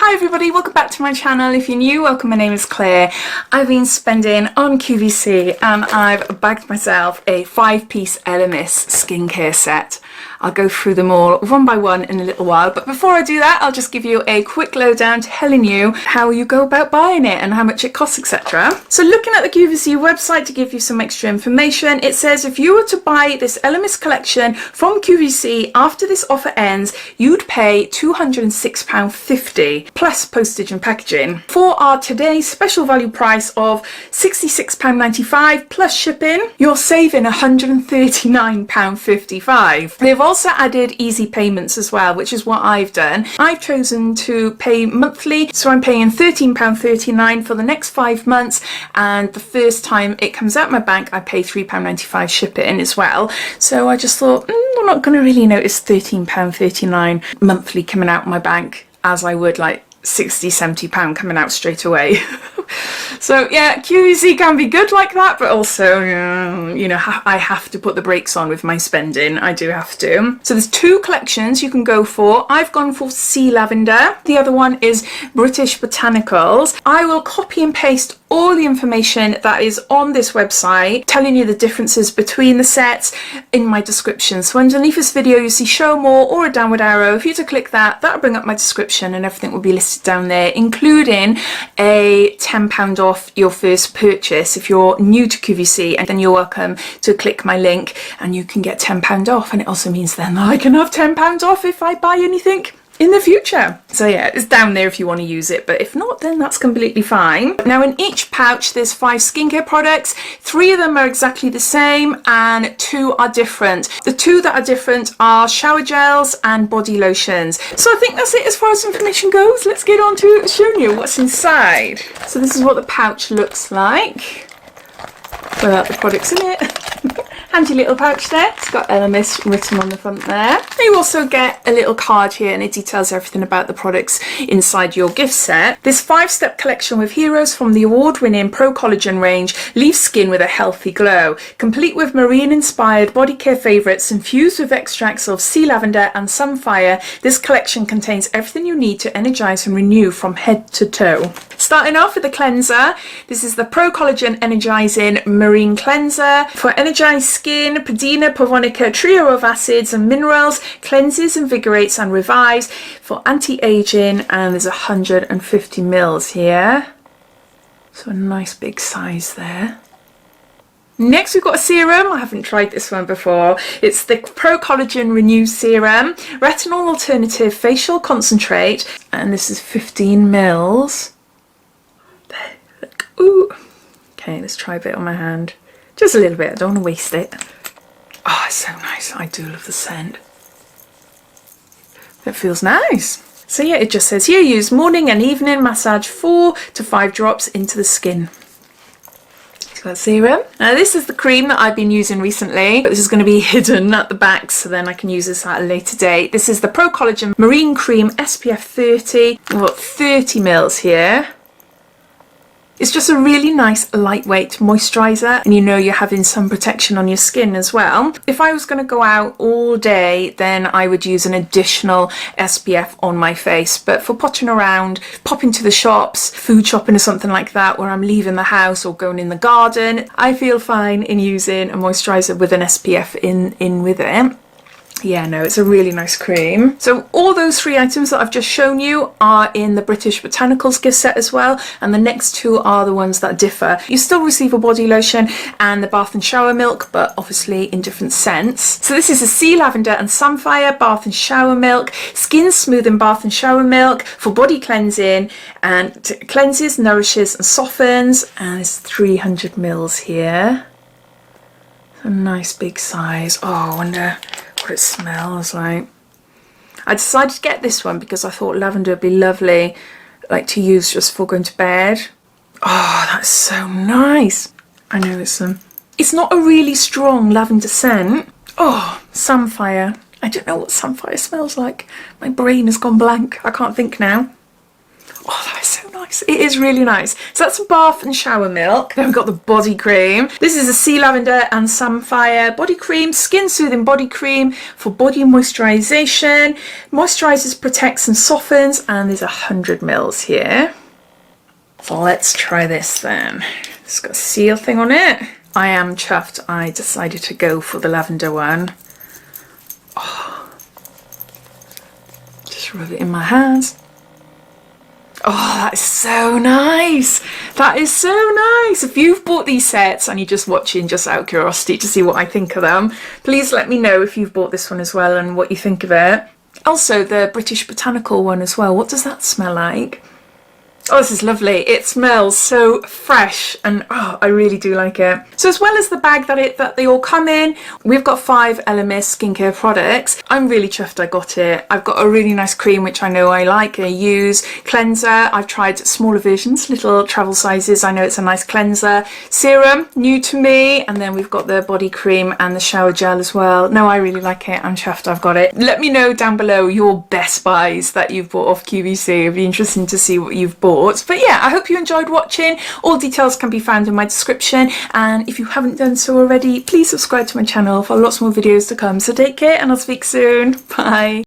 Hi everybody, welcome back to my channel. If you're new, welcome, my name is Claire. I've been spending on QVC and I've bagged myself a 5-piece Elemis skincare set. I'll go through them all one by one in a little while, but before I do that, I'll just give you a quick lowdown telling you how you go about buying it and how much it costs, etc. So looking at the QVC website to give you some extra information, it says if you were to buy this Elemis collection from QVC after this offer ends, you'd pay £206.50 plus postage and packaging. For our today's special value price of £66.95 plus shipping, you're saving £139.55. They've also added easy payments as well, which is what I've done. I've chosen to pay monthly, so I'm paying £13.39 for the next 5 months, and the first time it comes out my bank I pay £3.95 shipping as well. So I just thought, I'm not going to really notice £13.39 monthly coming out my bank as I would like £60-70 coming out straight away. So yeah, QVC can be good like that, but also you know, I have to put the brakes on with my spending. I do have to. So there's 2 collections you can go for. I've gone for Sea Lavender. The other one is British Botanicals. I will copy and paste all the information that is on this website telling you the differences between the sets in my description. So underneath this video you see show more or a downward arrow. If you were to click that, that'll bring up my description and everything will be listed down there, including a £10 off your first purchase if you're new to QVC, and then you're welcome to click my link and you can get £10 off, and it also means then that I can have £10 off if I buy anything in the future. So yeah, it's down there if you want to use it, but if not, then that's completely fine. Now in each pouch there's 5 skincare products. 3 of them are exactly the same and 2 are different. The 2 that are different are shower gels and body lotions. So I think that's it as far as information goes. Let's get on to showing you what's inside. So this is what the pouch looks like without the products in it. Handy little pouch there. It's got Elemis written on the front there. You also get a little card here and it details everything about the products inside your gift set. This 5-step collection with heroes from the award-winning Pro-Collagen range leaves skin with a healthy glow. Complete with marine-inspired body care favourites infused with extracts of sea lavender and samphire, this collection contains everything you need to energise and renew from head to toe. Starting off with the cleanser, this is the Pro-Collagen Energising Marine Cleanser. For energised skin, Padina Pavonica trio of acids and minerals, cleanses, invigorates and revives for anti-aging, and there's 150 mils here. So a nice big size there. Next we've got a serum. I haven't tried this one before. It's the Pro-Collagen Renew Serum, Retinol Alternative Facial Concentrate, and this is 15 mils. There, look. Ooh. Okay, let's try a bit on my hand. Just a little bit, I don't want to waste it. Oh, it's so nice. I do love the scent. It feels nice. So yeah, it just says here, use morning and evening massage 4 to 5 drops into the skin. It's got serum. Now this is the cream that I've been using recently. This is going to be hidden at the back, so then I can use this at a later date. This is the Pro-Collagen Marine Cream SPF 30. I've got 30 mils here. It's just a really nice lightweight moisturiser, and you know you're having some protection on your skin as well. If I was going to go out all day, then I would use an additional SPF on my face, but for potting around, popping to the shops, food shopping or something like that, where I'm leaving the house or going in the garden, I feel fine in using a moisturiser with an SPF in with it. Yeah, no, it's a really nice cream. So all those 3 items that I've just shown you are in the British Botanicals gift set as well, and the next 2 are the ones that differ. You still receive a body lotion and the bath and shower milk, but obviously in different scents. So this is a Sea Lavender and Samphire bath and shower milk, skin smoothing bath and shower milk for body cleansing, and cleanses, nourishes and softens, and it's 300 mils here. A nice big size. Oh, I wonder what it smells like. I decided to get this one because I thought lavender would be lovely, like to use just before going to bed. Oh, that's so nice. I know it's not a really strong lavender scent. Oh, samphire. I don't know what samphire smells like. My brain has gone blank. I can't think now. Oh, that is so nice. It is really nice. So that's a bath and shower milk. Then we've got the body cream. This is a Sea Lavender and Samphire body cream, skin soothing body cream for body moisturization. Moisturizes, protects and softens, and there's 100 mils here. So let's try this then. It's got a seal thing on it. I am chuffed. I decided to go for the lavender one. Oh. Just rub it in my hands. Oh, that is so nice. That is so nice. If you've bought these sets and you're just watching just out of curiosity to see what I think of them, please let me know if you've bought this one as well and what you think of it. Also, the British Botanical one as well. What does that smell like? Oh, this is lovely. It smells so fresh and oh, I really do like it. So as well as the bag that they all come in, we've got 5 Elemis skincare products. I'm really chuffed I got it. I've got a really nice cream which I know I like, I use. Cleanser, I've tried smaller versions, little travel sizes. I know it's a nice cleanser. Serum, new to me. And then we've got the body cream and the shower gel as well. No, I really like it. I'm chuffed I've got it. Let me know down below your best buys that you've bought off QVC. It'd be interesting to see what you've bought. But yeah, I hope you enjoyed watching. All details can be found in my description, and if you haven't done so already, please subscribe to my channel for lots more videos to come. So take care and I'll speak soon. Bye.